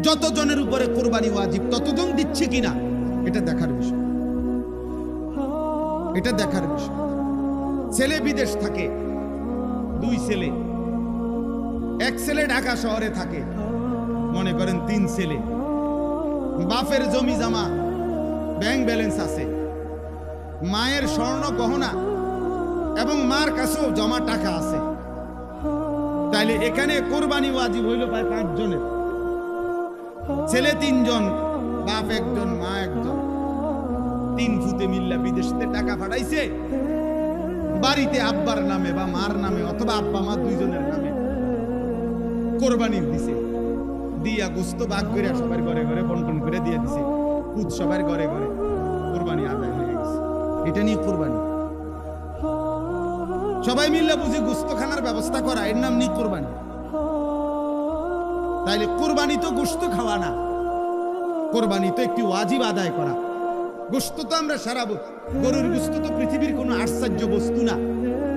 যতজনের উপরে কোরবানি ওয়াজিব ততজন দিচ্ছে কিনা এটা দেখার বিষয়, এটা দেখার বিষয়। ছেলে বিদেশ থাকে, 2 ছেলে, এক ছেলে ঢাকা শহরে থাকে, মনে করেন 3 ছেলে, বাপের জমি জমা ব্যাংক ব্যালেন্স আছে, মায়ের স্বর্ণ গহনা এবং মার কাছেও জমা টাকা আছে, তাইলে এখানে কোরবানি ওয়াজিব হইল প্রায় 5 জনের। ছেলে 3 জন, বাপ 1 জন, মা 1 জন, 3 ফুতে মিল্লা বিদেশতে টাকা পাঠাইছে, বাড়িতে আব্বার নামে বা মার নামে অথবা আব্বা মা 2 জনের নামে কোরবানি দিছে, দিয়া গোস্ত ভাগ করে সবার ঘরে ঘরে বন্টন করে দিয়ে দিছে, পুত সবার ঘরে ঘরে, কোরবানি আদায় হয়ে গেছে। এটা নিয়ে কোরবানি সবাই মিল্লা বুঝি গোস্ত খানার ব্যবস্থা করা, এর নাম নিয়ে কোরবানি। তাইলে কোরবানি তো গোস্ত খাওয়া না, কোরবানি তো একটি ওয়াজিব আদায় করা। গোস্ত তো আমরা সারাবো, গরুর গোস্ত তো পৃথিবীর কোনো আশ্চর্য বস্তু না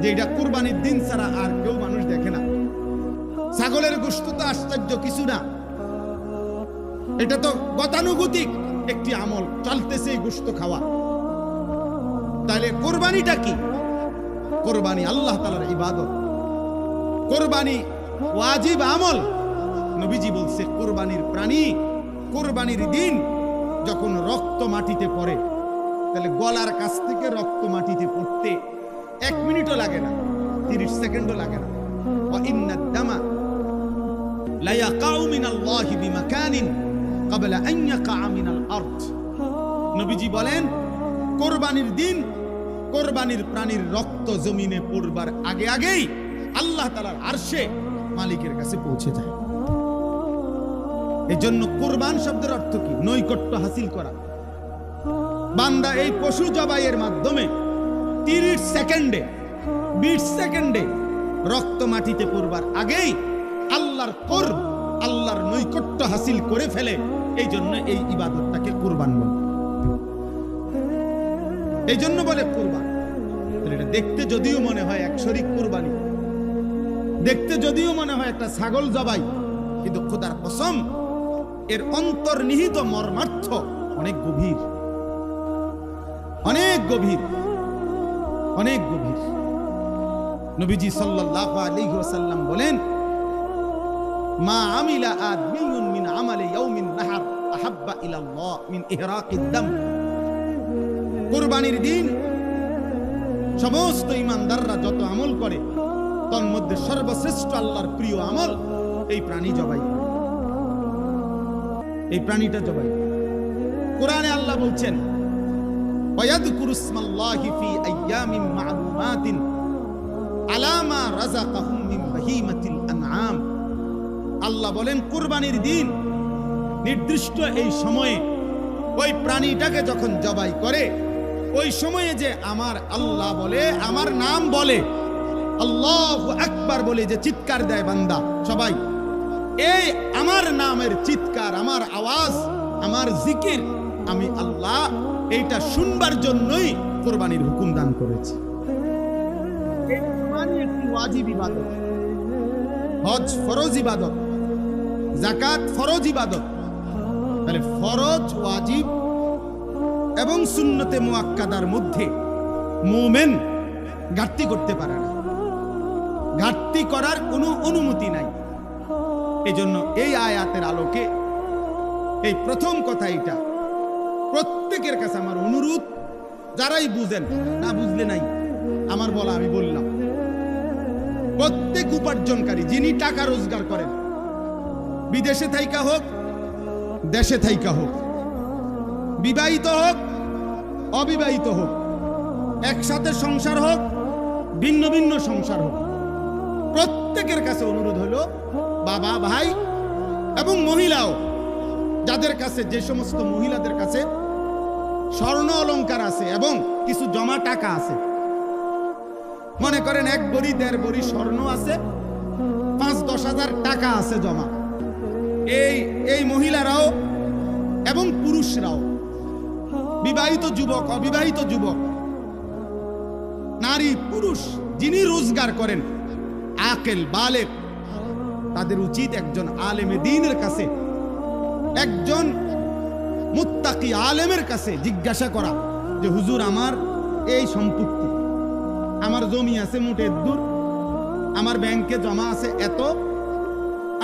যে এটা কোরবানির দিন ছাড়া আর কেউ মানুষ দেখে না। ছাগলের গোস্ত তো আশ্চর্য কিছু না, এটা তো গতানুগতিক একটি আমল, চলতেছে এই গোস্ত খাওয়া। তাহলে কোরবানিটা কি? কোরবানি আল্লাহ তাআলার ইবাদত, কোরবানি ওয়াজিব আমল। নবীজি বলছে কোরবানির প্রাণী কোরবানির দিন যখন রক্ত মাটিতে পড়ে, তাহলে গলার কাছ থেকে রক্ত মাটিতে পড়তে 1 মিনিটও লাগে না, 30 সেকেন্ডও লাগে না। ওয়া ইন্নাদ দামা লা ইয়াকাউ মিনাল্লাহি বিমাকানিন ক্বাবলা আন ইয়াকা মিনাল আরদ। নবীজি বলেন কোরবানির দিন কোরবানির প্রাণীর রক্ত জমিনে পড়বার আগে আগেই আল্লাহ তাআলার আরশে মালিকের কাছে পৌঁছে যায়। এজন্য কোরবান শব্দের অর্থ কি? নৈকট্য হাসিল করা। বান্দা এই পশু জবাইয়ের মাধ্যমে 30 সেকেন্ডে 20 সেকেন্ডে রক্ত মাটিতে পড়বার আগেই আল্লাহর কোরব, আল্লাহর নৈকট্য হাসিল করে ফেলে। এই জন্য এই ইবাদতটাকে কোরবান বলে, এই জন্য বলে কোরবান। এটা দেখতে যদিও মনে হয় এক শরীক কোরবানি, দেখতে যদিও মনে হয় একটা ছাগল জবাই, কিন্তু খোদার কসম এর অন্তর্নিহিত মর্মার্থ অনেক গভীর, অনেক গভীর, অনেক গভীর। নবীজি সাল্লাল্লাহু আলাইহি ওয়াসাল্লাম বলেন, মা আমিলা আদমিয়ুন মিন আমালি ইয়াউমিন নাহর আহাব্বা ইলাল্লাহ মিন ইহরাকিদ দাম। কুরবানির দিন সমস্ত ঈমানদাররা যত আমল করে তার মধ্যে সর্বশ্রেষ্ঠ আল্লাহর প্রিয় আমল এই প্রাণী জবাই, এই প্রাণীটা জবাই। কোরআনে আল্লাহ বলছেন, ওয়ায়াযকুরু ইসমাল্লাহি ফি আইয়ামিন মা'লুমাতিন আলা মা রাযাকাহুম মিন বাহিমাতিল আনআম। আল্লাহ বলেন কুরবানির দিন নির্দিষ্ট এই সময়ে ওই প্রাণীটাকে যখন জবাই করে, ওই সময়ে যে আমার আল্লাহ বলে, আমার নাম বলে, আল্লাহু আকবার বলে যে চিৎকার দেয় বান্দা সবাই, এই আমার নামের চিৎকার, আমার আওয়াজ, আমার জিকির আমি আল্লাহ এইটা শুনবার জন্যই কোরবানির হুকুম দান করেছি। এই কোরবানি একটি ওয়াজিব ইবাদত, হজ ফরজ ইবাদত, যাকাত ফরজ ইবাদত। তাহলে ফরজ, ওয়াজিব এবং সুন্নতে মুআক্কাদার মধ্যে মুমিন ঘাটতি করতে পারে না, ঘাটতি করার কোনো অনুমতি নাই। এই জন্য এই আয়াতের আলোকে এই প্রথম কথা, এটা প্রত্যেকের কাছে আমার অনুরোধ, যারাই বুঝেন, না বুঝলে নাই, আমার বলা আমি বললাম, প্রত্যেক উপার্জনকারী যিনি টাকা রোজগার করেন, বিদেশে থাইকা হোক, দেশে থাইকা হোক, বিবাহিত হোক, অবিবাহিত হোক, একসাথে সংসার হোক, ভিন্ন ভিন্ন সংসার হোক, প্রত্যেকের কাছে অনুরোধ হলো, বাবা, ভাই এবং মহিলাও, যাদের কাছে, যে সমস্ত মহিলাদের কাছে স্বর্ণ অলংকার আছে এবং কিছু জমা টাকা আছে, মনে করেন 1 বড়ি 1.5 বড়ি স্বর্ণ আছে, 5-10 হাজার টাকা আছে জমা, এই মহিলারাও এবং পুরুষরাও, বিবাহিত যুবক, অবিবাহিত যুবক, নারী পুরুষ যিনি রোজগার করেন, আকেল বালেগ, তাদের উচিত একজন আলেমে দ্বীনের কাছে একজন মুত্তাকি আলেমের কাছে জিজ্ঞাসা করা যে হুজুর আমার এই সম্পত্তি, আমার জমি আছে মোটে দূর, আমার ব্যাংকে জমা আছে এত,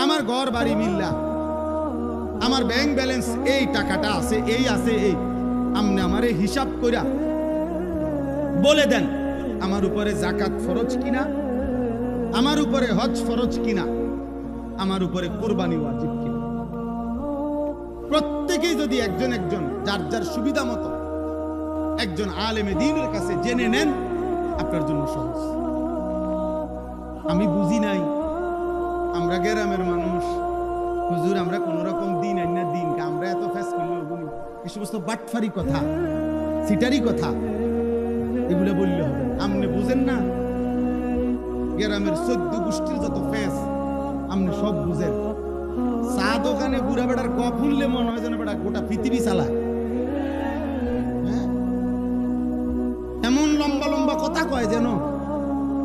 আমার ঘর বাড়ি মিল্লা, আমার ব্যাংক ব্যালেন্স এই টাকাটা আছে এই আছে এই, আপনি আমারে হিসাব কইরা বলে দেন আমার উপরে যাকাত ফরজ কিনা, আমার উপরে হজ ফরজ কিনা, আমার উপরে কুরবানি ওয়াজিব কিনা। প্রত্যেকেই যদি একজন একজন যার যার সুবিধা মতো একজন আলেমে দ্বীনের কাছে জেনে নেন, আপনার জন্য সহজ। আমি বুঝি নাই, আমরা গ্রামের মানুষ, হুজুর আমরা কোন রকম দিন আইনা দিন, আমরা এত ফেস করলে এই সমস্ত বাটফারি কথা, সিটারি কথা এগুলো বললে হবে। আপনি বুঝেন না, গ্রামের 14 গোষ্ঠীর যত ফেস আপনি সব বুঝেন। চা দোকানে বুড়া বেড়ার ক ফুললে মনে হয় যেন বেড়া গোটা পৃথিবী চালায়। এমন লম্বা লম্বা কথা কয় যেন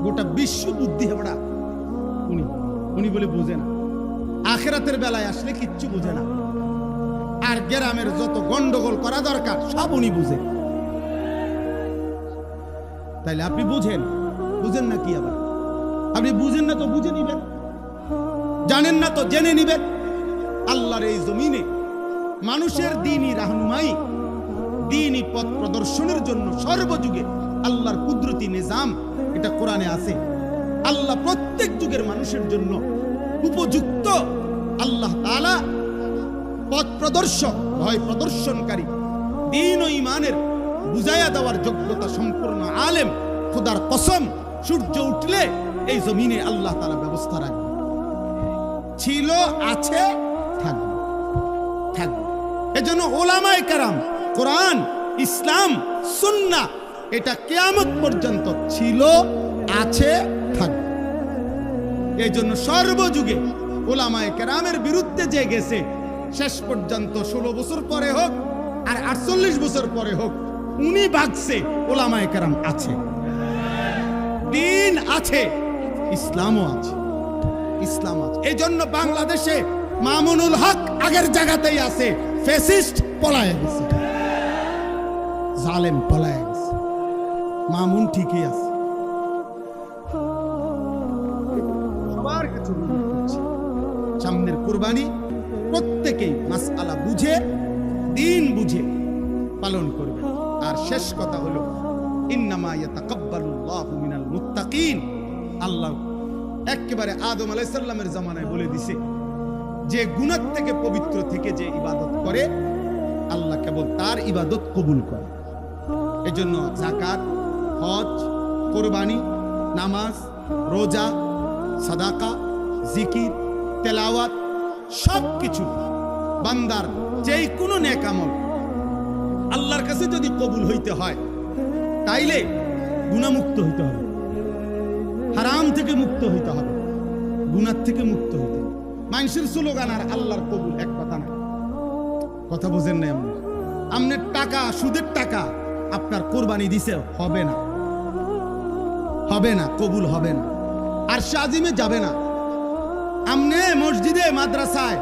গোটা বিশ্ব বুদ্ধি হেবড়া। উনি বলে বুঝে না, আখেরাতের বেলায় আসলে কিচ্ছু বুঝে না। আর গ্রামের যত গন্ডগোল করা দরকার সব উনি বুঝে। তাইলে আপনি বুঝেন না কি? আবার আপনি বুঝেন না তো বুঝে নিবেন, জানেন না তো জেনে নিবেন। আল্লাহর এই জমিনে মানুষের দ্বীনি রাহনুমাই, দ্বীনি পথ প্রদর্শনের জন্য সর্বযুগে আল্লাহর কুদরতি নিজাম এটা কোরআনে আছে। আল্লাহ প্রত্যেক যুগের মানুষের জন্য উপযুক্ত আল্লাহ তাআলা পথ প্রদর্শক, ভয় প্রদর্শনকারী, দ্বীন ও ঈমানের বুঝাইয়া দেওয়ার যোগ্যতা সম্পূর্ণ আলেম। খোদার কসম, সূর্য উঠলে এই জমিনে আল্লাহ তাআলা ব্যবস্থা রাখবে। ছিল, আছে, থাকবে। এজন্য উলামায়ে কেরাম, কোরআন, ইসলাম, সুন্নাহ এটা কিয়ামত পর্যন্ত ছিল, আছে, থাকবে। এই জন্য সর্বযুগে উলামায়ে কেরামের বিরুদ্ধে যে গেছে, শেষ পর্যন্ত 16 বছর পরে হোক আর 48 বছর পরে হোক, উনি ভাগছে, উলামায়ে কেরাম আছে, দ্বীন আছে, ইসলামও আছে। এই জন্য বাংলাদেশে মামুনুল হক আগের জায়গাতেই আছে, ফ্যাসিস্ট পলায়ে গেছে, জালেম পলায়ে গেছে, মামুন ঠিকই আছে। সবার কাছে সামনের কুরবানি প্রত্যেকেই মাসআলা বুঝে, দ্বীন বুঝে পালন করবে। আর শেষ কথা হলো ইন্নামা ইয়াতাকাব্বালুল্লাহু মিনাল মুত্তাকিন। আল্লাহ একেবারে আদম আলাইহিস সালামের জামানায় বলে দিছে যে গুনাহ থেকে পবিত্র থেকে যে ইবাদত করে আল্লাহ কেবল তার ইবাদত কবুল করে। এজন্য যাকাত, হজ, কুরবানি, নামাজ, রোজা, সাদাকা, জিকির, তেলাওয়াত সবকিছু বান্দার যেই কোনো নেক আমল আল্লাহর কাছে যদি কবুল হইতে হয় তাইলে গুনাহমুক্ত হইতে হবে, হারাম থেকে মুক্ত হইতে হবে, গুনাহ থেকে মুক্ত হইতে হবে। মানুষের স্লোগান আর আল্লাহর কবুল এক কথা না। কথা বুঝেন না? আপনার টাকা, সুদের টাকা আপনার কোরবানি দিছে, হবে না, কবুল হবে না, আর শাজিমে যাবে না। আমনে মসজিদে, মাদ্রাসায়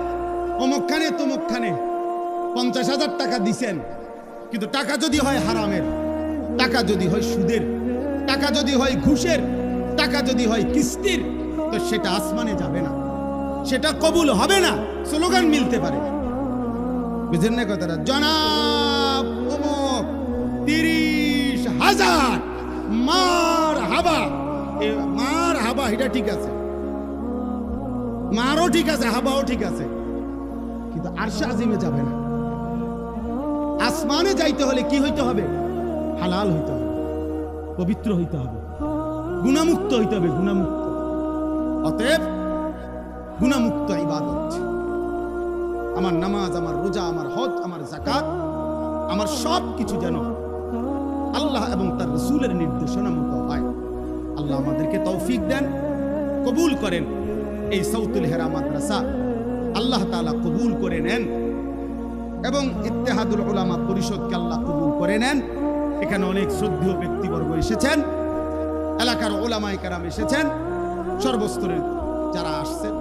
অমুকখানে তমুকখানে 50,000 টাকা দিছেন, কিন্তু টাকা যদি হয় হারামের, টাকা যদি হয় সুদের, টাকা যদি হয় ঘুষের, টাকা যদি হয় কিস্তির, তো সেটা আসমানে যাবে না, সেটা কবুল হবে না। স্লোগান মিলতে পারে, বুঝেন না কথাটা? জনাব অমুক 30,000 মার হাবা, মার হাবা এটা ঠিক আছে, মারও ঠিক আছে, হাবাও ঠিক আছে, কিন্তু আরশে আজিমে যাবে না। আসমানে যাইতে হলে কি হইতে হবে? হালাল হইতে হবে, পবিত্র হইতে হবে, গুনাহমুক্ত হইতে হবে, গুনাহমুক্ত। অতএব গুনাহমুক্ত ইবাদত, আমার নামাজ, আমার রোজা, আমার হজ, আমার যাকাত, আমার সব কিছু যেন আল্লাহ এবং তার রাসূলের নির্দেশনা মতো হয়। আল্লাহ আমাদেরকে তৌফিক দেন, কবুল করেন। এই সাউতুল হেরা মাদ্রাসা আল্লাহ তাআলা কবুল করে নেন এবং ইত্তেহাদুল উলামা পরিষদকে আল্লাহ কবুল করে নেন। এখানে অনেক শ্রদ্ধেয় ব্যক্তিবর্গ এসেছেন, এলাকার উলামায়ে কেরাম এসেছেন, সর্বস্তরের যারা আসছেন,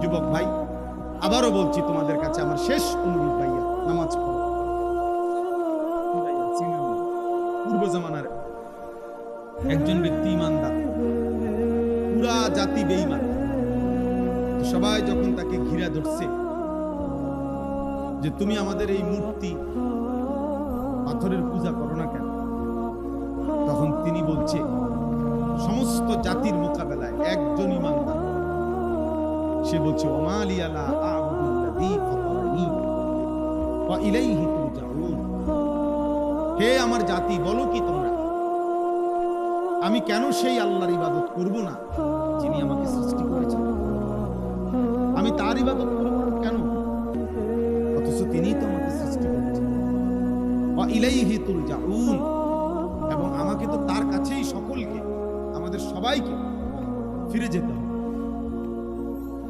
যুবক ভাই, আবারও বলছি তোমাদের কাছে আমার শেষ অনুরোধ, তাকে ঘিরে ধরছে যে তুমি আমাদের এই মূর্তি পাথরের পূজা করো না কেন? তখন তিনি বলছে, সমস্ত জাতির মোকাবেলায় একজন ইমানদার, সে বলছে ওমালি আলা আ'বুদুল্লাযী ফাতারানী ওয়া ইলাইহি তুরজাউন। হে আমার জাতি, বলো কি তোমরা, আমি কেন সেই আল্লাহর ইবাদত করব না যিনি আমাকে সৃষ্টি করেছেন? আমি তার ইবাদত করব না কেন, অথচ তিনিই তো আমাকে সৃষ্টি করেছেন। ওয়া ইলাইহি তুরজাউন, এবং আমাকে তো তার কাছেই সকলকে, আমাদের সবাইকে ফিরে যেতে হবে।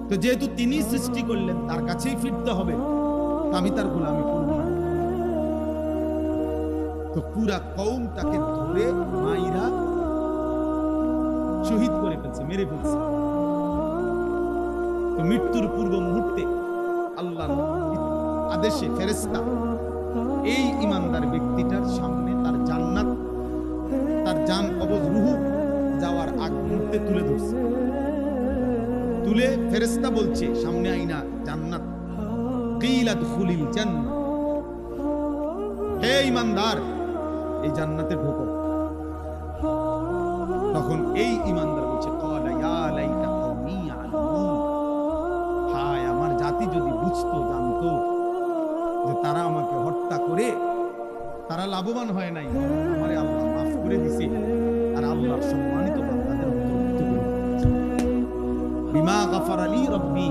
তো যেহেতু তিনি সৃষ্টি করলেন, তার কাছেই ফিরতে হবে, আমি তার গোলামি করব না। তো পুরা কওম তাকে ধরে মাইরা শহীদ করে ফেলছে, মেরে ফেলছে। তো মৃত্যুর পূর্ব মুহূর্তে আল্লাহর আদেশে ফেরেশতা এই ইমানদার ব্যক্তিটার সামনে তার জান্নাত, তার জান কবজ রূহ যাওয়ার আগ মুহূর্তে তুলে ধরছে। তুলে ফেরেশতা বলছে সামনে আইনা জান্নাত, কিলা দুখুলিল জান্নাত, হে ইমানদার এই জান্নাতে ঢোকো। তখন এই ইমানদার বলছে, ক্বালা ইয়া লাইতা কওমি ইয়ালামুন, হায় আমার জাতি যদি বুঝতো, জানতো যে তারা আমাকে হত্যা করে তারা লাভবান হয় নাই, আমারে আল্লাহ মাফ করে দিছে, আর আল্লাহর সম্মানিত বান্দাদের অন্তর্ভুক্ত করে দিয়েছে। বিমা গাফারা লি রাব্বি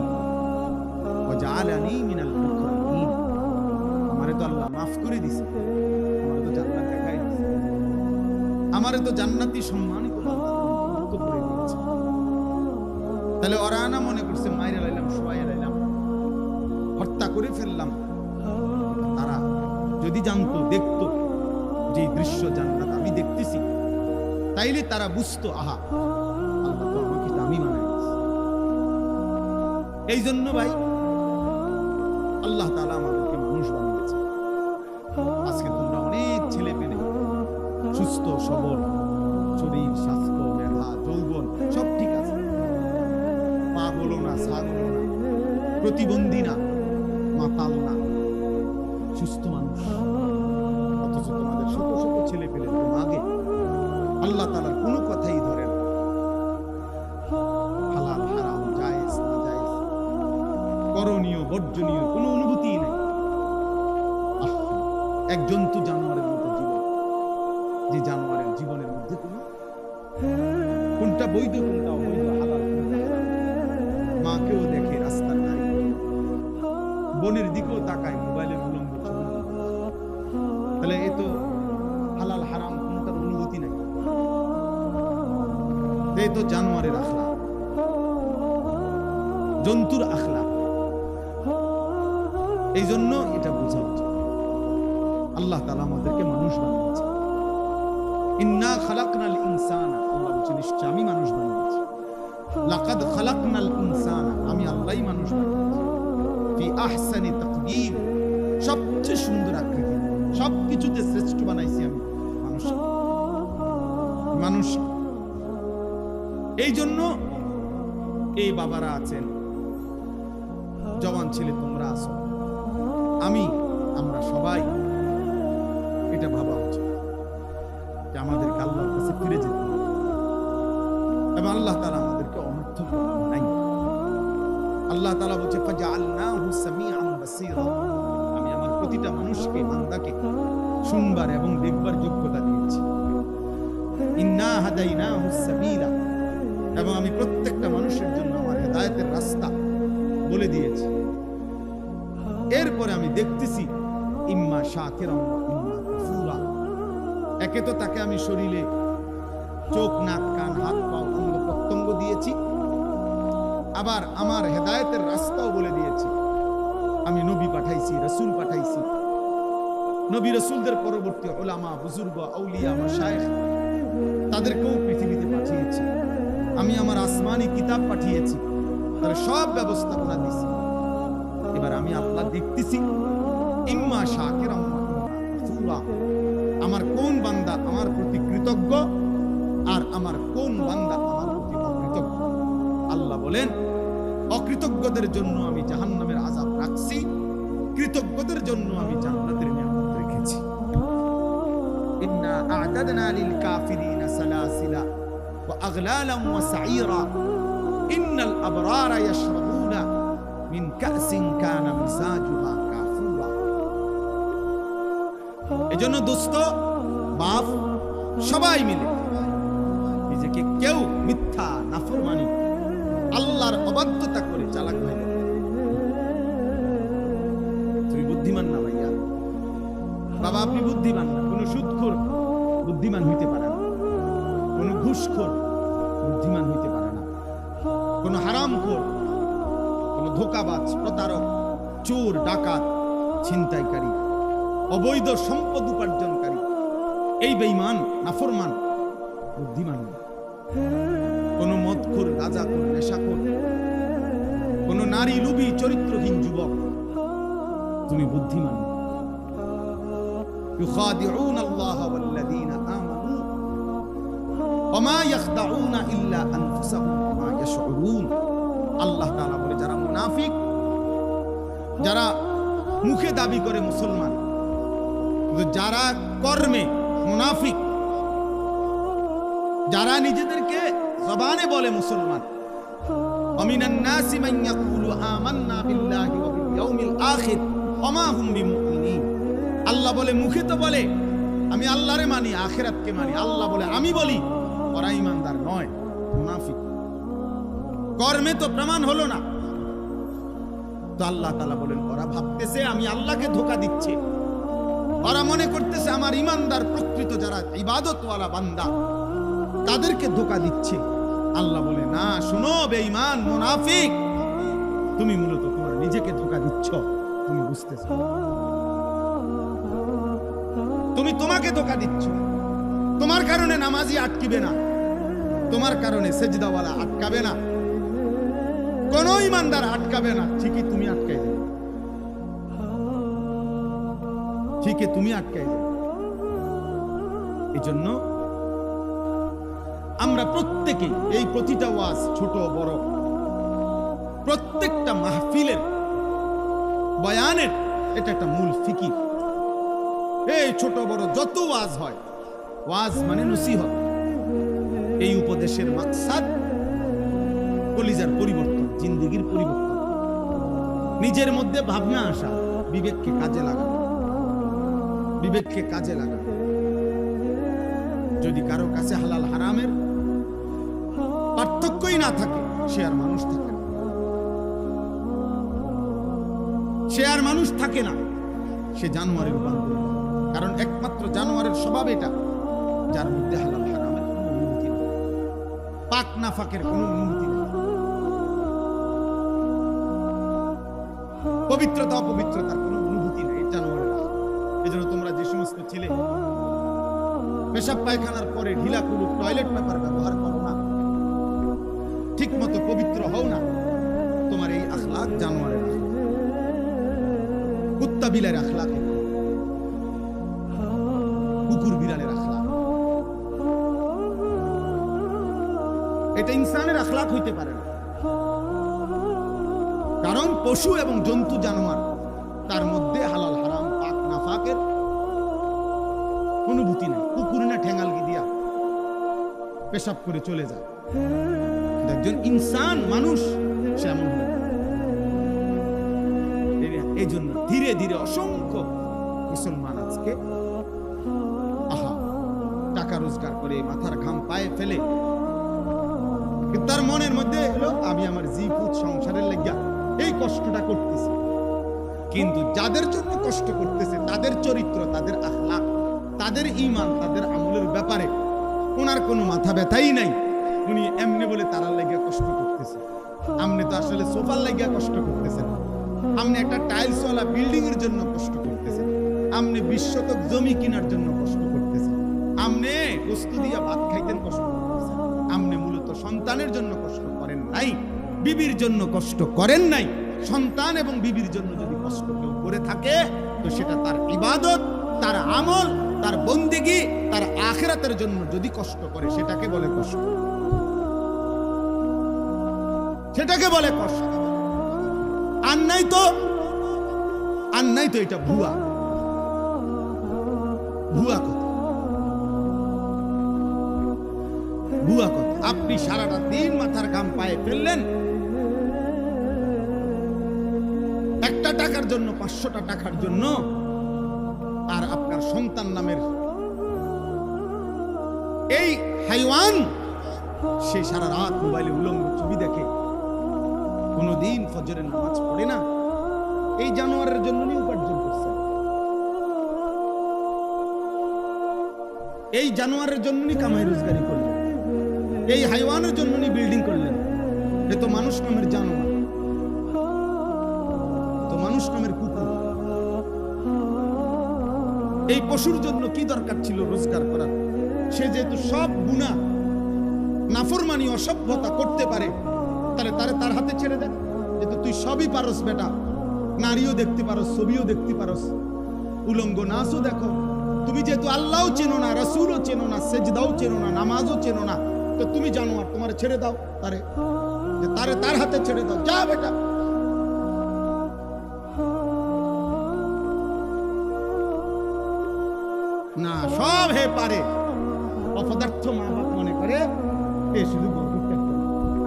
ওয়া জাআলানি মিনাল মুকরামিন, আমারে তো আল্লাহ মাফ করে দিছে, আমারে তো জান্নাত দেখাই দিছে, আমারে তো জান্নাতি সম্মানিত বান্দাদের অন্তর্ভুক্ত করে দিয়েছে। তাহলে ওরা না মনে করছে মাইরা লাইলাম, শুয়াইয়া লাইলাম, হত্যা করে ফেললাম। তারা যদি জানতো, দেখতো যে দৃশ্য জান্নাত আমি দেখতেছি, তাইলে তারা বুঝতো, আহা আল্লাহ তো আমাকে দামি বানাই দিয়েছে। এই জন্য ভাই আল্লাহ তাআলা আমাদেরকে মানুষ বানিয়েছে। আজকে তোমরা অনেক ছেলে পেলে সুস্থ সবল, শরীর স্বাস্থ্য মেধা যৌবন সব ঠিক আছে, পাগলও না ছাগলও না, প্রতিবন্ধী না মাতাল না, সুস্থ মানুষ। অথচ তোমাদের শত শত ছেলে পেলে আগে আল্লাহ তাআলার কোনো কথাই ধরে না, হালাল হারাম জায়েজ না জায়েজ, করণীয় বর্জনীয় কোনো অনুভূতি নেই। এক জন্তু জানোয়ারের মতো জীবন, যে জানোয়ারের জীবনের মধ্যে কোনটা বৈধ কোনটা অবৈধ, হালাল কোনটা হারাম, মাকেও দেখে রাস্তার নারী, বোনের দিকেও তাকায় মোবাইলের উলঙ্গ ছবি। তাহলে এ তো হালাল হারাম কোনটার অনুভূতি নাই, এই তো জানোয়ারের আখলাক, জন্তুর আখলাক। এই জন্য এটা বোঝা উচিত আল্লাহ তাআলা আমাদেরকে মানুষ বানিয়েছে। ইন্না খালাকনাল ইনসানা, আল্লাহ বলেছেন নিশ্চয় আমি মানুষ বানিয়েছি। লাকাদ খালাকনাল ইনসানা, আমি আল্লাহই মানুষ বানিয়েছি। ফি আহসানি তাকবীর, সবচেয়ে সুন্দর আকৃতি, সবকিছুতে শ্রেষ্ঠ বানাইছি আমি মানুষ। এই জন্য এই বাবারা আছেন, জওয়ান ছেলে তোমরা আছো, আমরা সবাই এটা ভাবা উচিত যে আমাদেরকে আল্লাহর কাছে ফিরে যেতে হবে, এবং আল্লাহ তাআলা আমাদেরকে অনর্থক নাই। আল্লাহ তাআলা বলছে ফাজআলনাহু সামিআন বাসীরা, আমি আমার প্রতিটা মানুষকে, বান্দাকে শুনবার এবং দেখবার যোগ্যতা দিয়েছি। ইন্না হাদাইনাহু সাবিলা, এবং আমি প্রত্যেকটা মানুষের জন্য আমার হেদায়েতের রাস্তা বলে দিয়েছি। এরপরে আমি দেখতেছি ইম্মা শাকিরান ওয়া ইম্মা কাফুরা, একে তো তাকে আমি শরীরে চোখ নাক কান হাত পা অঙ্গ প্রত্যঙ্গ দিয়েছি, আবার আমার হেদায়েতের রাস্তাও বলে দিয়েছি। আমি নবী পাঠাইছি, রাসূল পাঠাইছি, নবী রাসূলদের পরবর্তী উলামা বুজুর্গ আউলিয়া মাশায়েখ তাদেরকেও পৃথিবীতে পাঠিয়েছি। আমি আমার আসমানি কিতাব পাঠিয়েছি, তাহলে সব ব্যবস্থাপনা দিয়েছি। এবার আমি আল্লাহ দেখতেছি ইম্মা শাকিরান ওয়া ইম্মা কাফুরা, আমার কোন বান্দা আমার প্রতি কৃতজ্ঞ আর আমার কোন বান্দা আমার প্রতি অকৃতজ্ঞ। আল্লাহ বলেন অকৃতজ্ঞদের জন্য আমি জাহান্নামের আযাব রাখছি, কৃতজ্ঞদের জন্য আমি জান্নাতের নিয়ামত রেখেছি। ইন্না আ'তাদনা লিল কাফিরিনা সালাসিলা ওয়া আগলালান ওয়া সাঈরা ইন্নাল আবরারা ইয়াশরাবুনা মিন কাসিন কানা মিজাজুহা কাফুরা। এজন্য দোস্ত, বাপ, সবাই মিলে নিজেকে কেউ মিথ্যা, নাফরমানি, আল্লাহর অবাধ্যতা করে চালাক হয়ে যাবে। তুমি বুদ্ধিমান না ভাইয়া, বাবা আপনি বুদ্ধিমান না। কোন সুদখোর বুদ্ধিমান হইতে পারে না, কোন ঘুষখোর বুদ্ধিমান হইতে পারে না, কোন হারামখোর, কোন ধোঁকাবাজ, প্রতারক, চোর, ডাকাত, ছিনতাইকারী, অবৈধ সম্পদ উপার্জনকারী, এই বেঈমান, নাফরমান বুদ্ধিমান না। কোন মদখোর, গাঁজাখোর, নেশাখোর, কোন নারী লোভী, চরিত্রহীন যুবক তুমি বুদ্ধিমান না। يخادعون الله والذين آمنوا وما يخدعون إلا أنفسهم وما يشعرون। আল্লাহ তাআলা বলে, যারা মুনাফিক, যারা মুখে দাবি করে মুসলমান কিন্তু যারা কর্মে মুনাফিক, যারা নিজেদেরকে জবানে বলে মুসলমান, ওয়ামিনান নাসি মান ইয়াকুলু আমান্না বিল্লাহি ওয়া বিল ইয়াউমিল আখির ওয়া মা হুম বিমুমিনিন। আল্লাহ বলে মুখে তো বলে আমি আল্লাহরে মানি, আখিরাতকে মানি, আল্লাহ বলে আমি বলি, ওরা ঈমানদার নয়, মুনাফিক। কর্মে তো প্রমাণ হলো না। তো আল্লাহ তাআলা বলেন ওরা ভাবতেছে আমি আল্লাহকে ধোঁকা দিচ্ছে, ওরা মনে করতেছে আমার ঈমানদার প্রকৃত যারা ইবাদতওয়ালা বান্দা তাদেরকে ধোঁকা দিচ্ছে। আল্লাহ বলে না, শোনো বেঈমান, মুনাফিক, তুমি মূলত তোমার নিজেকে ধোঁকা দিচ্ছ, তুমি বুঝতেছ। তুমি তোমাকে ধোঁকা দিচ্ছ। তোমার কারণে নামাজি আটকিবে না, তোমার কারণে সেজদাওয়ালা আটকাবে না, কোন ঈমানদার আটকাবে না। ঠিকই তুমি আটকাই যাবে, ঠিকই তুমি আটকাই যাবে। এই জন্য আমরা প্রত্যেকে এই প্রতিটা ওয়াজ, ছোট বড়, প্রত্যেকটা মাহফিলের বয়ানের এটা একটা মূল ফিকির। এই ছোট বড় যত ওয়াজ হয়, ওয়াজ মানে নসিহত। এই উপদেশের মাকসাদ কলিজার পরিবর্তন, জিন্দেগির পরিবর্তন, নিজের মধ্যে ভাবনা আসা, বিবেককে কাজে লাগানো, বিবেককে কাজে লাগানো। যদি কারো কাছে হালাল হারামের পার্থক্যই না থাকে, সে আর মানুষ থাকে না, সে আর মানুষ থাকে না, সে জানোয়ারে রূপান্তরিত। কারণ একমাত্র জানোয়ারের স্বভাব এটা, যার মধ্যে হালাল হারামের কোনো অনুমতি নেই, পাক নাফাকের কোনো অনুমতি নেই, পবিত্রতা অপবিত্রতার কোনো অনুভূতি নেই জানোয়ারের। এই জন্য তোমরা যে সমস্ত ছেলে পেশাব পায়খানার পরে ঢিলা কুলুক টয়লেট পেপার ব্যবহার করো না, ঠিক মতো পবিত্র হও না, তোমার এই আখলাক জানোয়ারের আখলাক, কুত্তা বিলার আখলাক, কুকুর বিড়ালের আখলাক। এটা ইনসানের আখলাক হইতে পারে না। কারণ পশু এবং জন্তু, জানোয়ার, তার মধ্যে হালাল হারাম, পাক নাফাকের অনুভূতি নেই। কুকুর না ঠেঙ্গালকি দিয়া পেশাব করে চলে যায়, একজন ইনসান, মানুষ, সে এমন হবে। এই জন্য ধীরে ধীরে অসংখ্য মুসলমান আজকে টাকা রোজগার করে মাথার ঘাম পায়ে ফেলে, কিন্তু তার মনের মধ্যে হলো আমি আমার জীবুত সংসারের লাগিয়া এই কষ্টটা করতেছি। কিন্তু যাদের জন্য কষ্ট করতেছে তাদের চরিত্র, তাদের আখলাক, তাদের ঈমান, তাদের আমলের ব্যাপারে ওনার কোনো মাথা ব্যথাই নাই। উনি এমনি বলে তারার লাগিয়া কষ্ট করতেছে। আপনি তো আসলে সোফার লাগিয়া কষ্ট করতেছেন, আপনি একটা টাইলসওয়ালা বিল্ডিং এর জন্য কষ্ট করতেছেন, আপনি 20 শতক জমি কেনার জন্য কষ্ট করতেছেন, আপনি বস্তু দিয়া ভাত খাইতেন কষ্ট করতেছেন, আপনি মূলত সন্তানের জন্য কষ্ট করেন নাই, বিবির জন্য কষ্ট করেন নাই। সন্তান এবং বিবির জন্য যদি কষ্ট কেউ করে থাকে তো সেটা তার ইবাদত, তার আমল, তার বন্দেগী, তার আখিরাতের জন্য যদি কষ্ট করে সেটাকে বলে কষ্ট, সেটাকে বলে কষ্ট। নাই তো এটা ভুয়া কথা। আপনি সারাটা দিন মাথার ঘাম পায়ে ফেললেন একটা টাকার জন্য, 500টা টাকার জন্য, আর আপনার সন্তান নামের এই হাইওয়ান সে সারা রাত মোবাইলে উলঙ্গ ছবি দেখে, কোনদিন ফজরের নামাজ পড়ে না। এই জানোয়ারের জন্য উপার্জন করছে, এই জানোয়ারের জন্য কামাই রোজগারি করলেন, এই হাইওয়ানের জন্য বিল্ডিং করলেন। এ তো মানুষ নামের জানোয়ার, তো মানুষ নামের কুকুর। এই পশুর জন্য কি দরকার ছিল রোজগার করার? সে যেহেতু সব গুনাহ, নাফরমানি, অসভ্যতা করতে পারে, তাহলে তার হাতে ছেড়ে দেন। যেহেতু তুই সবই পারস বেটা, নারীও দেখতে পারস, ছবিও দেখতে পারস, উলঙ্গ নাচও দেখো। তুমি যেহেতু আল্লাহও চেনো না, রাসূলও চেনো না, সেজদাও চেনো না, নামাজও চেনো না, তো তুমি জানোয়ার, তোমার ছেড়ে দাও তার হাতে ছেড়ে দাও, যা বেটা। না, সব হে পারে। অপদার্থ মা বাপ মনে করে এ শুধু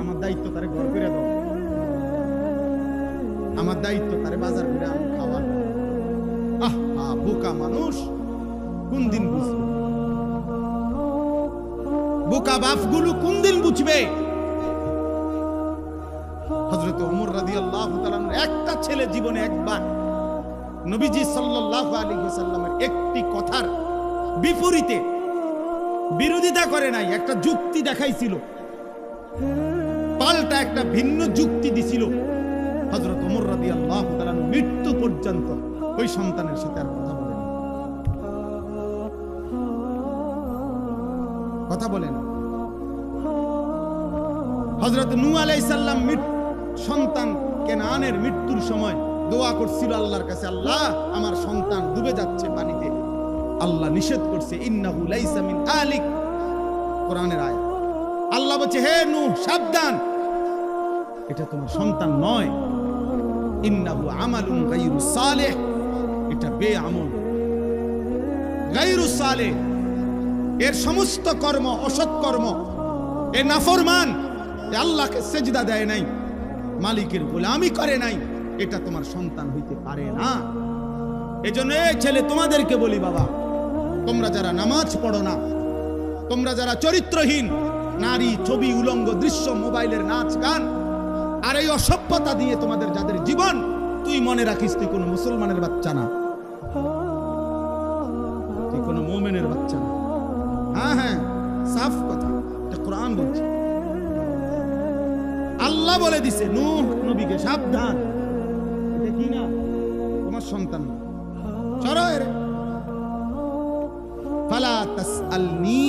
আমার দায়িত্ব তারে ঘর করে দাও, আমার দায়িত্ব তারে বাজার করে আমি খাওয়া। বোকা মানুষ কোন দিন বুঝবে? বোকা বাপগুলো কোন দিন বুঝবে? হযরত ওমর রাদিয়াল্লাহু তাআলা একটা ছেলে জীবনে একবার নবীজি সাল্লাল্লাহু আলাইহি ওয়াসাল্লামের একটি কথার বিপরীতে বিরোধিতা করে নাই, একটা যুক্তি দেখাইছিল, পাল্টা একটা ভিন্ন যুক্তি দিছিল। হযরত ওমর রাদিয়াল্লাহু তাআলা মৃত্যু পর্যন্ত ওই সন্তানের সাথে আর কথা বলেন। হযরত নূহ আলাইহিস সালাম সন্তান কেনানের মৃত্যুর সময় দোয়া করছিল আল্লাহর কাছে, আল্লাহ আমার সন্তান ডুবে যাচ্ছে পানিতে। আল্লাহ নিষেধ করছে, ইন্নাহু লাইসা মিন আলিক, কোরআনের আয়াত। আল্লাহ বলছে, হে নূহ সাবধান, এটা তোমার সন্তান নয়। ইন্নাহু আমালুন গায়রু সালেহ, এটা বেআমল, গায়রু সালেহ, এর সমস্ত কর্ম অসৎ কর্ম, এ নাফরমান, এ আল্লাহকে সেজদা দেয় নাই, মালিকের গোলামি করে নাই, এটা তোমার সন্তান হইতে পারে না। এজন্য এই ছেলে তোমাদেরকে বলি, বাবা তোমরা যারা নামাজ পড়ো না, তোমরা যারা চরিত্রহীন, নারী, ছবি, উলঙ্গ দৃশ্য, মোবাইলের নাচ গান আর এই অসভ্যতা দিয়ে তোমাদের যাদের জীবন, তুই মনে রাখিস তুই কোনো মুসলমানের বাচ্চা না, তুই কোনো মুমিনের বাচ্চা না। হ্যাঁ, সাফ কথা, এটা কোরআন বলছে। আল্লাহ বলে দিছে নূহ নবীকে, সাবধান, এটা কি না তোমার সন্তান না, সরো এর। ফালা তাসআলনি,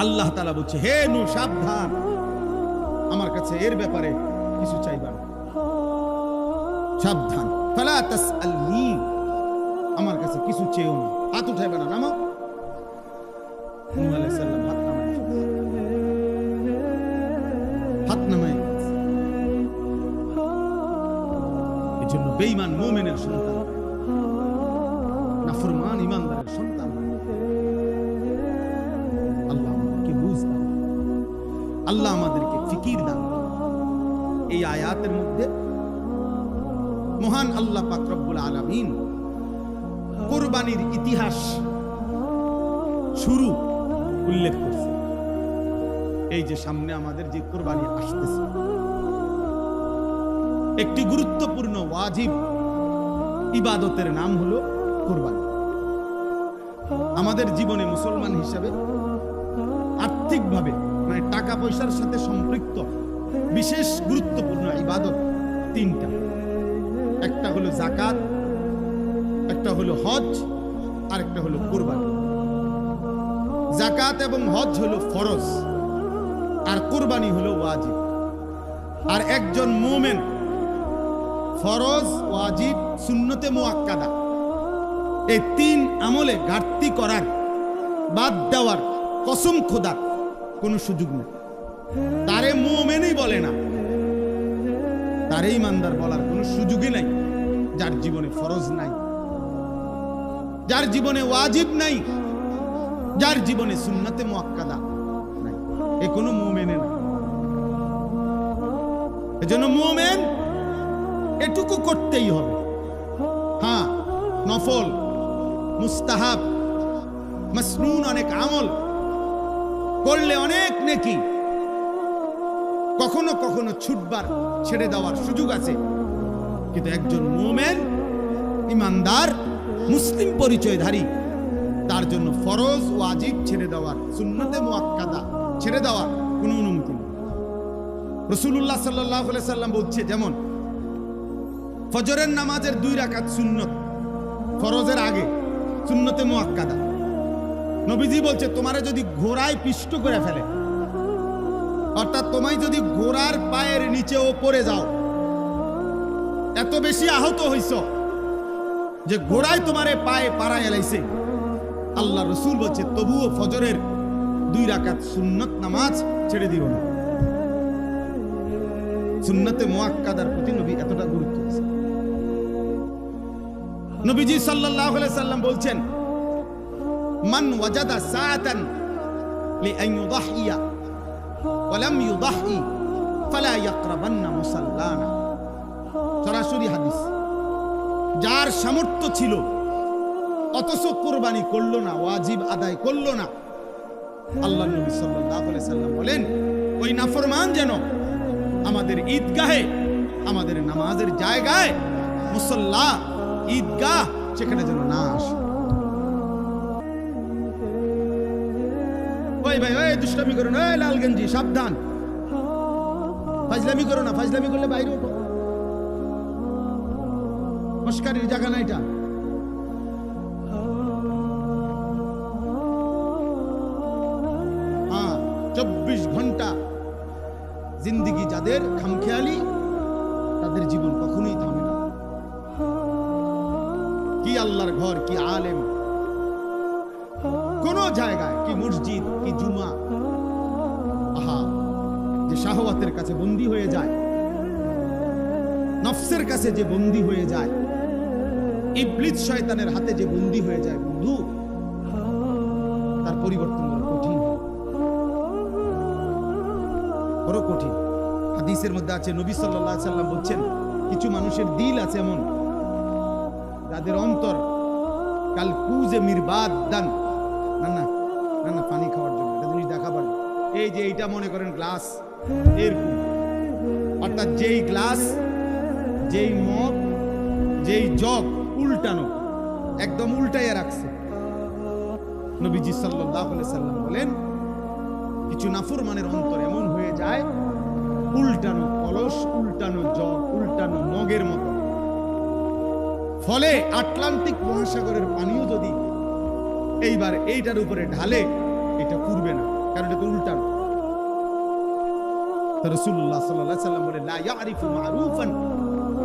আল্লাহ তাআলা বলছে, হে নূহ সাবধান, আমার কাছে এর ব্যাপারে কিছু চাইবা না, সাবধান। ফালা তাসআলনি, আমার কাছে কিছু চেয়েও না, হাত উঠাইবে না, নামো। নূহ আলাইহিস সালাম হাত নামাই, এজন্য বেঈমান মুমিনের সন্তান, নাফরমান ইমানদারের সন্তান। আল্লাহ আমাদেরকে বুঝ দান, আল্লাহ আমাদেরকে ফিকির দান। এই আয়াতের মধ্যে মহান আল্লাহ পাক রব্বুল আলামিন কুরবানির ইতিহাস শুরু উল্লেখ করছে। এই যে সামনে আমাদের যে কুরবানি আসতেছে, একটি গুরুত্বপূর্ণ ওয়াজিব ইবাদতের নাম হলো কুরবানি। আমাদের জীবনে মুসলমান হিসাবে আর্থিকভাবে, মানে টাকা পয়সার সাথে সম্পৃক্ত বিশেষ গুরুত্বপূর্ণ ইবাদত তিনটা। একটা হলো যাকাত, একটা হলো হজ, আর একটা হলো কুরবানি। যাকাত এবং হজ হলো ফরজ, আর কুরবানি হলো ওয়াজিব। আর একজন মুমিন ফরজ, ওয়াজিব, সুন্নতে মুআক্কাদা, এই তিন আমলে ঘাটতি করার, বাদ দেওয়ার কসম খোদার কোনো সুযোগ নেই, তারে মুমিনই বলে না। তারই ইমানদার বলার কোনো সুযোগই নাই। যার জীবনে ফরজ নাই, যার জীবনে ওয়াজিব নাই, যার জীবনে সুন্নতে মুআক্কাদা নাই, এ কোনো মুমিনে না। এজন্য মুমিন এটুকু করতেই হবে। হ্যাঁ, নফল, মুস্তাহাব, মাসনুন অনেক আমল করলে অনেক নেকি, কখনো কখনো ছুটবার ছেড়ে দেওয়ার সুযোগ আছে। কিন্তু একজন মুমিন, ইমানদার, মুসলিম পরিচয়ধারী, তার জন্য ফরজ ওয়াজিব ছেড়ে দেওয়ার, সুন্নতে মুআক্কাদা ছেড়ে দেওয়ার কোনো অনুমতি নেই। রাসূলুল্লাহ সাল্লাল্লাহু আলাইহি সাল্লাম বলছে, যেমন ফজরের নামাজের 2 রাকাত সুন্নত ফরজের আগে, সুন্নতে মুআক্কাদা। নবীজি বলছে, তোমারে যদি ঘোড়ায় পিষ্ট করে ফেলে, অর্থাৎ তোমায় যদি ঘোড়ার পায়ের নিচেও পড়ে যাও, এত বেশি আহত হইছ যে ঘোড়ায় তোমারে পায়ে পাড়ায় এলাইছে, আল্লাহ রসুল বলছে তবুও ফজরের 2 রাকাত সুন্নত নামাজ ছেড়ে দিও না। সুন্নতে মুআক্কাদার প্রতি নবী এতটা গুরুত্ব দিয়েছেন। নবীজি সাল্লাল্লাহু আলাইহি সাল্লাম বলছেন, মান ওয়াজাদা সাআতান লিআন ইউদাহিয়া ওয়া লাম ইউদাহি ফালা ইয়াকরাবান্না মুসাল্লানা। সরাসরি হাদিস। যার সামর্থ্য ছিল অথচ কুরবানি করলো না, ওয়াজিব আদায় করলো না, আল্লাহর নবী সাল্লাল্লাহু আলাইহি সাল্লাম বলেন, ওই নাফরমান যেন আমাদের ঈদগাহে, আমাদের নামাজের জায়গায়, মুসল্লা, ঈদগাহ, সেখানে যেন না আসে। ওই ভাই, ওই দুষ্টামি করো না, ওই লাল গেঞ্জি, সাবধান, ফাজলামি করো না, ফাজলামি করলে বাইরে ওঠো, মস্কারির জায়গা না এটা। হ্যাঁ, 24 ঘন্টা জিন্দিগি যাদের খামখেয়ালি, তাদের জীবন কখনোই থামে না। কি আল্লাহর ঘর, কি আলেম, কোন জায়গায়, কি মসজিদ, কি জুমা, আহা, যে শাহওয়াতের কাছে বন্দী হয়ে যায়, নফসের কাছে যে বন্দী হয়ে যায়, ইবলিস শয়তানের হাতে যে বন্দী হয়ে যায়, বন্ধু, তার পরিবর্তন করা কঠিন, বড় কঠিন। হাদিসের মধ্যে আছে, নবী সাল্লাল্লাহু আলাইহি সাল্লাম বলছেন, কিছু মানুষের দিল আছে এমন, যাদের অন্তর কাল কুজে মিরবাদান, না না না না, পানি খাওয়ার জন্য এটা জিনিস দেখাবার, এই যে এইটা মনে করেন গ্লাস, এরকম, অর্থাৎ যেই গ্লাস, যেই মগ, যেই জগ উল্টানো, একদম উল্টাইয়া রাখছে। নবীজি সাল্লাল্লাহু আলাইহি সাল্লাম বলেন, কিছু নাফরমানের অন্তর এমন হয়ে যায়, উল্টানো কলস, উল্টানো জগ, উল্টানো মগের মতো। ফলে আটলান্টিক মহাসাগরের পানিও যদি এইবার এইটার উপরে ঢালে, এটা পুরবে না, কারণ এটা তো উল্টানো। রাসূলুল্লাহ সাল্লাল্লাহু আলাইহি সাল্লাম বলেন, লা ইয়ারিফু মারুফান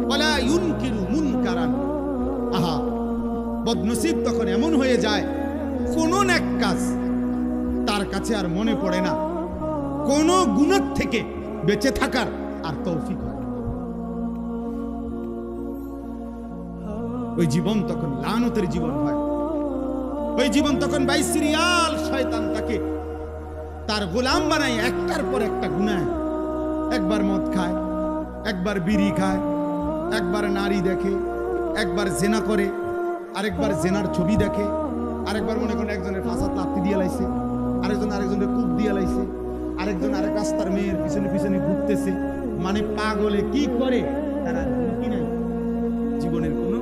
ওয়া লা ইউনকিরু মুনকারান। আহা, বদনসিব তখন এমন হয়ে যায়, কোন নেক কাজ তার কাছে আর মনে পড়ে না, কোন গুনাহ থেকে বেঁচে থাকার আর তৌফিক হয় না। ওই জীবন তখন লানতের জীবন হয়। ওই জীবন তখন বাইসিরিয়াল শয়তান তাকে তার গোলাম বানায়, একটার পর একটা গুনাহ। একবার মদ খায়, একবার বিড়ি খায়, একবার নারী দেখে, একবার জেনা করে, আরেকবার জেনার ছবি দেখে, আরেকবার মনে করেন একজনের ফাঁসাত লাত্তি দিয়ে লাইছে, আরেকজন আরেকজনের কূপ দিয়ে লাইছে, আরেকজন আরেক রাস্তার মেয়ের পিছনে পিছনে ঘুরতেছে। মানে পাগলে কি করে তারা কি নাই, জীবনের কোনো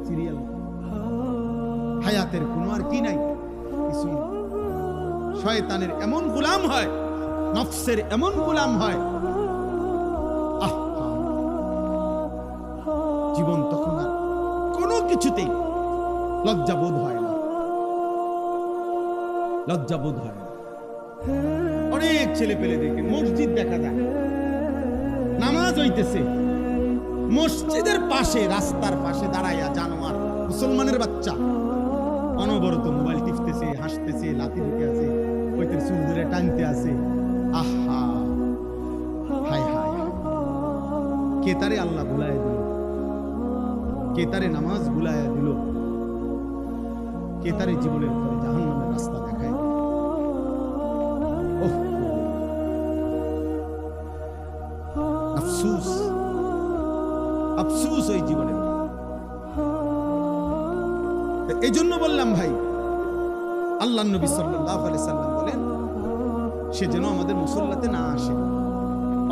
সিরিয়াল, হায়াতের কোনো আর কি নাই, কিছুই। শয়তানের এমন গোলাম হয়, নফসের এমন গোলাম হয়, জীবন তখন আর কোনো কিছুতেই লজ্জাবোধ হয় না, লজ্জাবোধ হয় না। অনেক ছেলে পেলে দেখে, মসজিদ দেখা যায়, নামাজ হইতেছে, মসজিদের পাশে, রাস্তার পাশে দাঁড়াইয়া জানোয়ার, মুসলমানের বাচ্চা অনবরত মোবাইল টিপতেছে, হাসতেছে, লাথি ঢুকে আছে, ওইটার চুল ধরে টানতে আছে। আহা, হায় হায়, কে তারে আল্লাহ ভুলাইয়া দিল, কে তারে নামাজ ভুলাইয়া দিল, কে তারে জীবনের পরে জাহান্নামের রাস্তা দেখায় দিল। ওহ, আফসোস, আফসোস ওই জীবনে। এই জন্য বললাম ভাই, আল্লাহ নবী সাল্লাল্লাহু আলাইহি সাল্লাম বলেন সে যেন আমাদের মুসল্লাতে না আসে,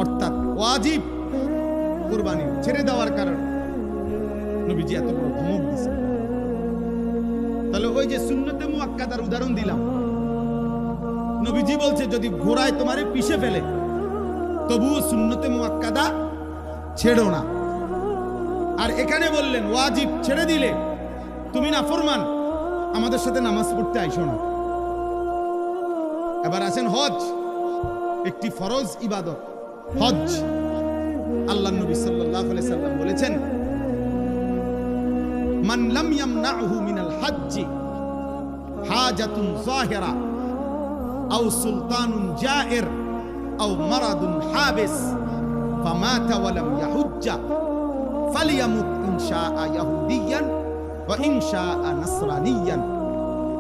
অর্থাৎ ওয়াজিব কুরবানি ছেড়ে দেওয়ার কারণে নবীজি এত বড় ধমক দিয়েছে। তাহলে ওই যে সুন্নতে মুআক্কাদার উদাহরণ দিলাম, নবীজি বলছে যদি ঘোড়ায় তোমারে পিষে ফেলে তবুও সুন্নতে মুআক্কাদা ছেড়ো না। আর এখানে বললেন ওয়াজিব ছেড়ে দিলে তুমি নাফরমান, আমাদের সাথে নামাজ পড়তে আইসো না। এবার আসেন হজ, একটি ফরজ ইবাদত হজ। আল্লাহ নবী সাল্লাল্লাহু আলাইহি সাল্লাম বলেছেন মান লাম ইয়ামনাহু মিনাল হজ্জ হাজাতুন যাহিরা আও সুলতানুন জাইর আও মারাদুন হাবিস ফামাতা ওয়া লাম ইয়াহুজ্জা ফালিয়ামুত ইনশাআ ইয়াহুদিয়ান ওয়া ইনশাআ নাসরানিয়ান।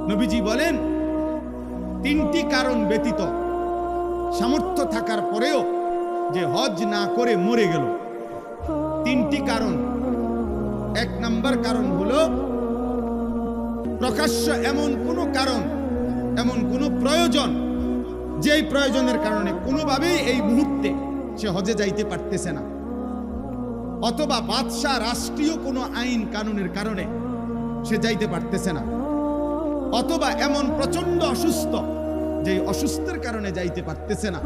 নবীজি বলেন তিনটি কারণ ব্যতীত সামর্থ্য থাকার পরেও যে হজ না করে মরে গেল, তিনটি কারণ। এক নাম্বার কারণ হলো প্রকাশ্য এমন কোন কারণ, এমন কোন প্রয়োজন, যেই প্রয়োজনের কারণে কোনোভাবেই এই মুহূর্তে সে হজে যাইতে পারতেছে না, অথবা বাদশাহ রাষ্ট্রীয় কোনো আইন কানুনের কারণে সে যাইতে পারতেছে না, অথবা এমন প্রচন্ড অসুস্থ যে অসুস্থের কারণে যাইতে পারতেছে না।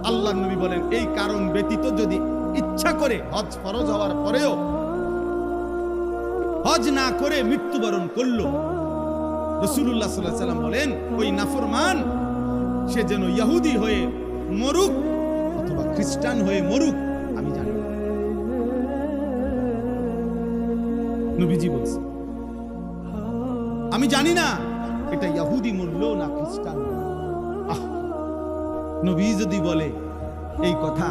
আল্লাহ নবী বলেন এই কারণ ব্যতীত যদি ইচ্ছা করে হজ ফরজ হওয়ার পরেও হজ না করে মৃত্যুবরণ করলো, রাসূলুল্লাহ সাল্লাল্লাহু আলাইহি সাল্লাম বলেন ওই নাফরমান সে যেন ইহুদি হয়ে মরুক অথবা খ্রিস্টান হয়ে মরুক, আমি জানি না। নবীজি বলছে আমি জানি না এটা ইহুদি মরলো না খ্রিস্টান। নবী যদি বলে এই কথা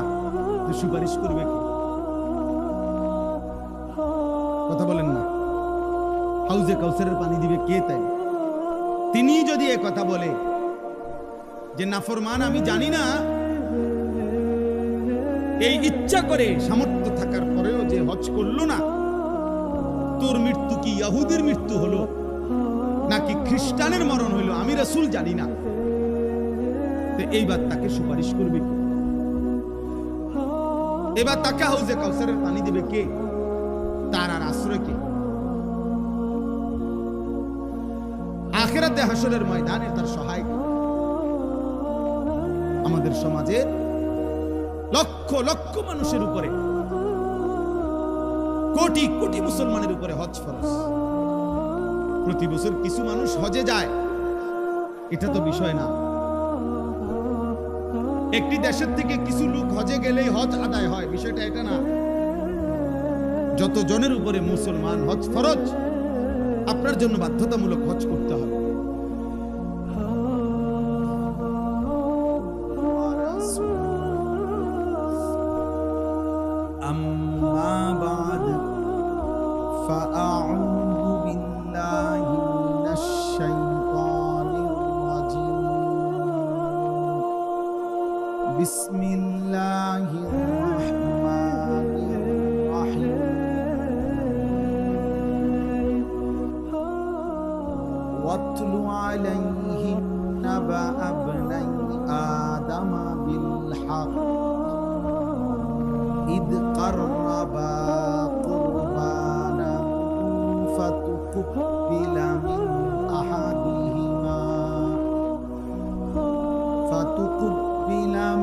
তো সুপারিশ করবে কি? কথা বলেন না, হাউজে কাউসারের পানি দিবে কে? তাই তিনি যদি এই কথা বলে যে নাফরমান আমি জানি না, এই ইচ্ছা করে সামর্থ্য থাকার পরেও যে হজ করলো না, তোর মৃত্যু কি ইহুদির মৃত্যু হলো নাকি খ্রিস্টানের মরণ হইল, আমি রাসূল জানি না, এইবার তাকে সুপারিশ করবে কে? এবার তাকে হাউজে কাউসারের পানি দিবে কে? তার আর আশ্রয় কে? আখিরাতে হাসরের ময়দানে তার সহায় কে? আমাদের সমাজে লক্ষ লক্ষ মানুষের উপরে, কোটি কোটি মুসলমানের উপরে হজ ফরজ। প্রতি বছর কিছু মানুষ হজে যায়, এটা তো বিষয় না। একটি দেশের থেকে কিছু লোক হজে গেলেই হজ আদায় হয়, বিষয়টা এটা না। যত জনের উপরে মুসলমান হজ ফরজ, আপনার জন্য বাধ্যতামূলক হজ করতে হবে। আম্মা বাদ ফাআউযু বিল্লাহি মিনাশ শাইতানির রাজিম। বিসমিল্লাহির রাহমানির রাহিম। ওয়াতলু আলাইহিম নাবা আবনাই আদম বিল হক ইদ কাররাবা কুরবানা ফাতুকুব্বিলা মিন আহাদিহিমা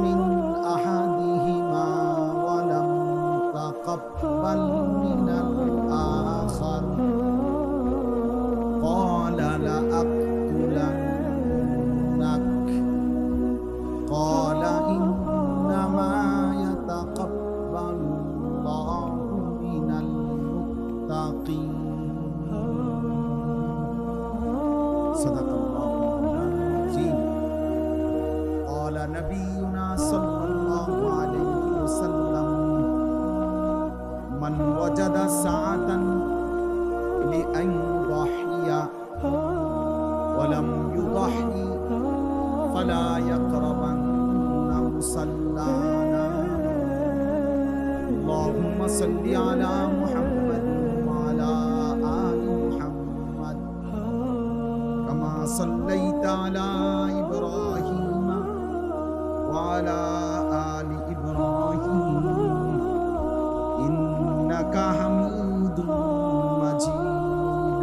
من أحدهما ولم تقبل من الآخر قال لأقتلنك قال إنما يتقبل الله من المتقين صدق الله العظيم قال نبينا صلى الله عليه وسلم আলা ইব্রাহিম ওয়া আলা আলি ইব্রাহিম ইন্নাকা হামিদুম মাজিদ।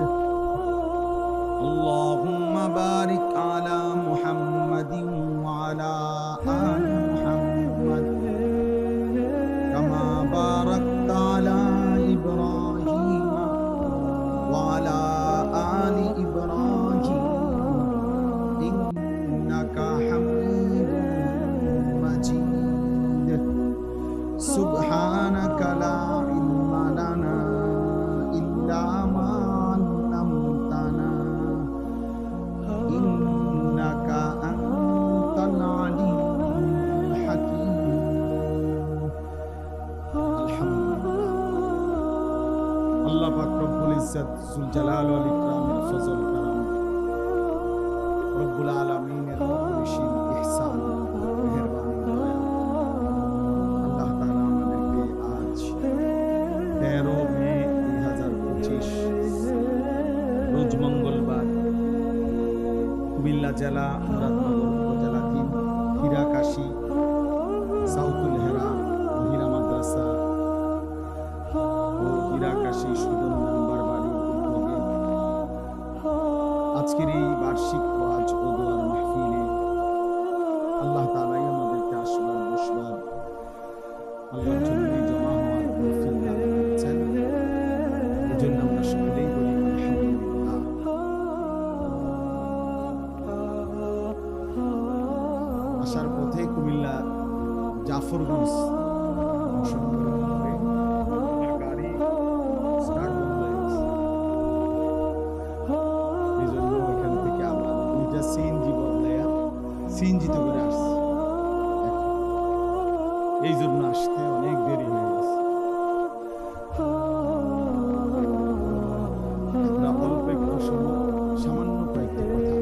আল্লাহুম্মা বারিক আলা মুহাম্মাদিন ওয়া আলা আলি মুহাম্মাদ কামা বারাকতা আলা ইব্রাহিম ওয়া আলা আলি ইব্রাহিম ইন্নাকা হামিদুম মাজিদ। সুবহানাকা লা ইলমা লানা ইল্লা মা আল্লামতানা ইন্নাকা আনতাল আলিমুল হাকীম। আলহামদুলিল্লাহ, আল্লাহ পাক রব্বুল ইজ্জত যুল জালাল ওয়াল ইকরামের ফজল কারাম, রব্বুল আলামিনের অপরিসীম ইহসান মেহেরবানি দয়া, আল্লাহ তাআলা আমাদেরকে আজ 13 মে 2025 রোজ মঙ্গলবার কুমিল্লা জেলা মুরাদনগর উপজেলাধীন হীরাকাশী সাউথুল হেরা মহিলা মাদ্রাসা ও হীরাকাশী সুদন নাম্বার বাড়ির উদ্যোগে আজকের এই বার্ষিক ওয়াজ ও দোয়ার মাহফিলে আল্লাহ তাআলাই আমাদেরকে আসবার বসবার আল্লাহর জন্যই জমা হওয়ার তৌফিক দান করেছেন। এজন্য আমরা সকলেই বলি আলহামদুলিল্লাহ। আসার পথে কুমিল্লা জাফরগঞ্জ গাড়ি স্টার্ট বন্ধ হয়ে গেছে, এই জন্য ওইখান থেকে আবার দুইটা সিএনজি বদলাইয়া সিএনজিতে করে আসছি। এই জন্য আসতে অনেক দেরি হয়ে গেছে। আমরা অল্প একটু সময় সামান্য কয়েকটি কথা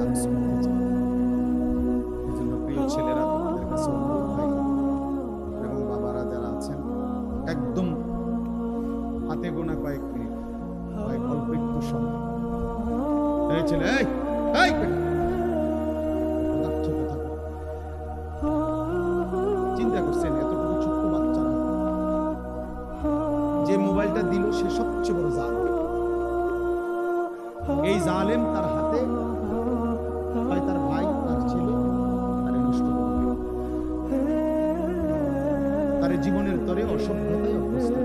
আমি শুনতে চাই। এই জন্য প্রিয় ছেলেরা তোমাদের কাছে অনুরোধ ভাই এবং বাবারা যারা আছেন, একদম হাতে গোনা কয়েক মিনিট, অল্প একটু সময়। এই ছেলে, এই পদার্থ কথা চিন্তা করছেন, এতটুকু ছোট্ট বাচ্চারা যে মোবাইলটা দিল সে সবচেয়ে বড় জালেম। এই জালেম তার হাতে হয় তার ভাই, তার ছেলে তারে নষ্ট করবে, তার জীবনের তরে অসভ্যতায় অভ্যস্ত।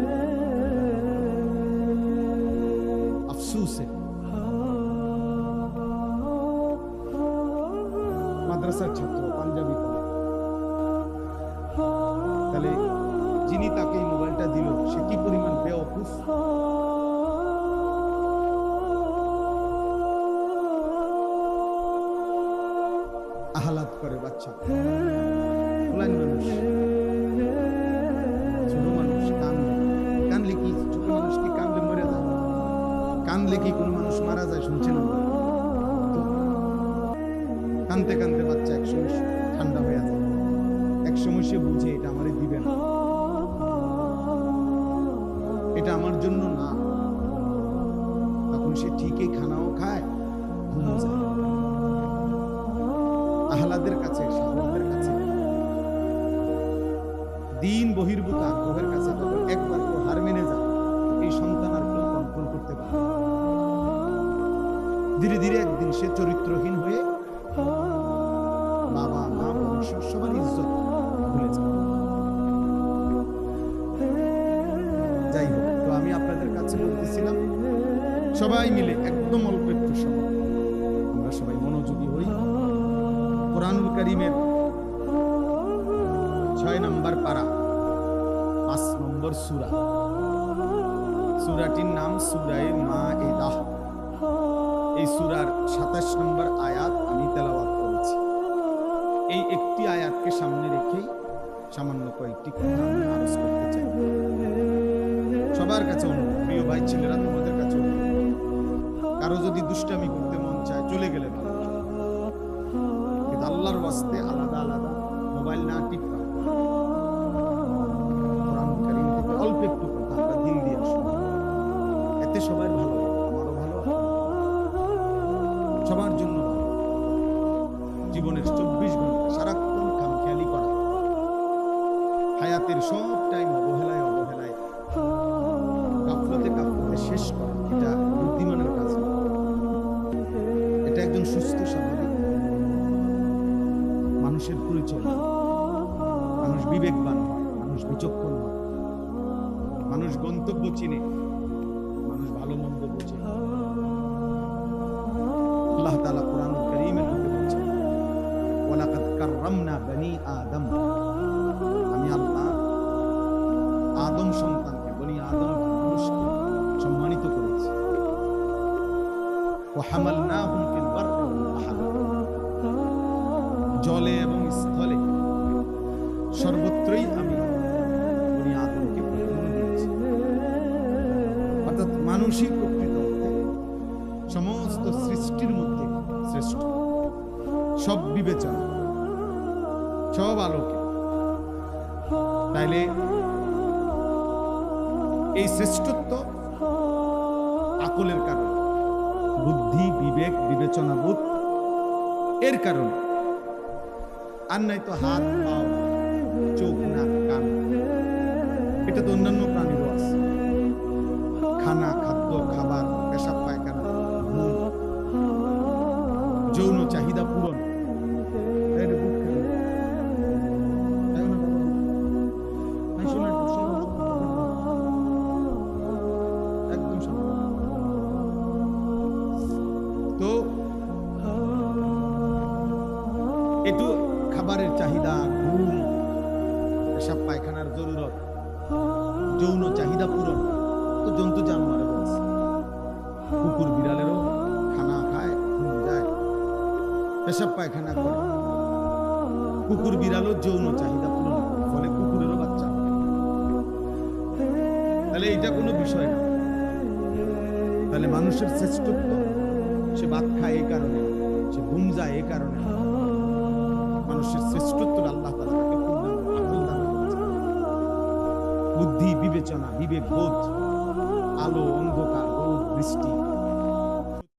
আফসুসে মাদ্রাসার ছাত্র, পাঞ্জাবি পড়ে, তাহলে যিনি তাকে এই মোবাইলটা দিল সে কি পরিমাণ বেওকুফ। আহ্লাদ করে বাচ্চা, ফুলান মানুষ, ছোট মানুষ কানলে কি ছোট মানুষ কি কানলে মরে যায়? কানলে কি কোনো মানুষ মারা যায়? শুনছেন আমরা? কানতে কানতে বাচ্চা একসময় ঠান্ডা হয়ে যায়, একসময় সে বুঝে এটা আমারে দিবে না, এটা আমার জন্য না, তখন সে ঠিকই খানাও খায়, ঘুমও যায়। আহ্লাদের কাছে, শাহওয়াতের কাছে, দিন বহির্ভূত আগ্রহের কাছে তখন একবার কেউ হার মেনে যায়, এই সন্তান আর কেউ কন্ট্রোল করতে পারে। ধীরে ধীরে একদিন সে চরিত্রহীন হয়ে বাবা মা বংশ সবার ইজ্জত ভুলে যায়। যাই হোক, তো আমি আপনাদের কাছে বলতেছিলাম সবাই মিলে একদম অল্প একটু সময় আমরা সবাই মনোযোগী হই। কোরআনুল কারীমের 6 নম্বর পারা 5 নম্বর সূরা, সূরাটির নাম সূরায়ে মাঈদা। এই সূরার 27 নম্বর আয়াত আমি তেলাওয়াত করেছি। এই একটি আয়াতকে সামনে রেখেই সামান্য কয়েকটি কথা আমি আরজ করতে চাই। সবার কাছে অনুরোধ, প্রিয় ভাই ছেলেরা তোমাদের কাছে অনুরোধ, কারো যদি দুষ্টামি করতে মন চায় চলে গেলে ভালো, কিন্তু আল্লাহর ওয়াস্তে আলাদা আলাদা মোবাইল না টিপা, কোরআন কারীম থেকে অল্প একটু কথা আমরা দিল দিয়ে শুনি, এতে সবার ভালো, আমারও ভালো, সবার জন্য জীবনের 24 ঘন্টা সারাক্ষণ খামখেয়ালি করা, হায়াতের সব টাইম অবহেলায় গাফলতে শেষ করা, এটা বুদ্ধিমানের কাজ। এটা একজন সুস্থ স্বাভাবিক মানুষের পরিচয়। মানুষ বিবেকবান হয়, মানুষ বিচক্ষণ হয়, মানুষ গন্তব্য চিনে, মানুষ ভালো মন্দ বোঝে। আল্লাহ তাআলা কোরআনুল কারীমের মধ্যে বলেছেন, ওয়ালাকাদ কাররামনা বনি আদম, আমি আল্লাহ আদম সন্তানকে, বনি আদম মানুষকে সম্মানিত করেছি। ওয়া হামালনাহুম ফিল বাররি ওয়াল বাহর, জলে এবং স্থলে সর্বত্রই আমি বনি আদমকে প্রাধান্য দিয়েছি। অর্থাৎ মানুষই প্রকৃত অর্থে সমস্ত সৃষ্টির মধ্যে শ্রেষ্ঠ, সব বিবেচনা, সব আলোকে। তাইলে এই শ্রেষ্ঠত্ব আকলের কারণে, বুদ্ধি, বিবেক, বিবেচনাবোধ এর কারণে। আর নাই তো হাত, পাও, চোখ, নাক, কান, এটা তো অন্যান্য প্রাণীরও আছে। খানা, খাদ্য, খাবার, পেশাব পায়খানা, ঘুম, যৌন চাহিদা পূরণ, একদম তো একটু খাবারের চাহিদা, ঘুম, পেশাব পায়খানার জরুরত, যৌন চাহিদা পূরণ তো জন্তু জানোয়ারে বলছে। কুকুর বিড়ালেরও খানা খায়, ঘুম যায়, পেশাব পায়খানা করে। কুকুর বিড়ালও যৌন চাহিদা পূরণ করে, ফলে কুকুরেরও বাচ্চা। তাহলে এটা কোনো বিষয় না। তাহলে মানুষের শ্রেষ্ঠত্ব, সে ভাত খায় এই কারণে, সে ঘুম যায় এই কারণে। মানুষের শ্রেষ্ঠত্ব আল্লাহ তাআলা তাকে আমল দান করেছেন। বুদ্ধি, বিবেচনা, বিবেক, বোধ, আলো, অন্ধকার, রোদ, বৃষ্টি,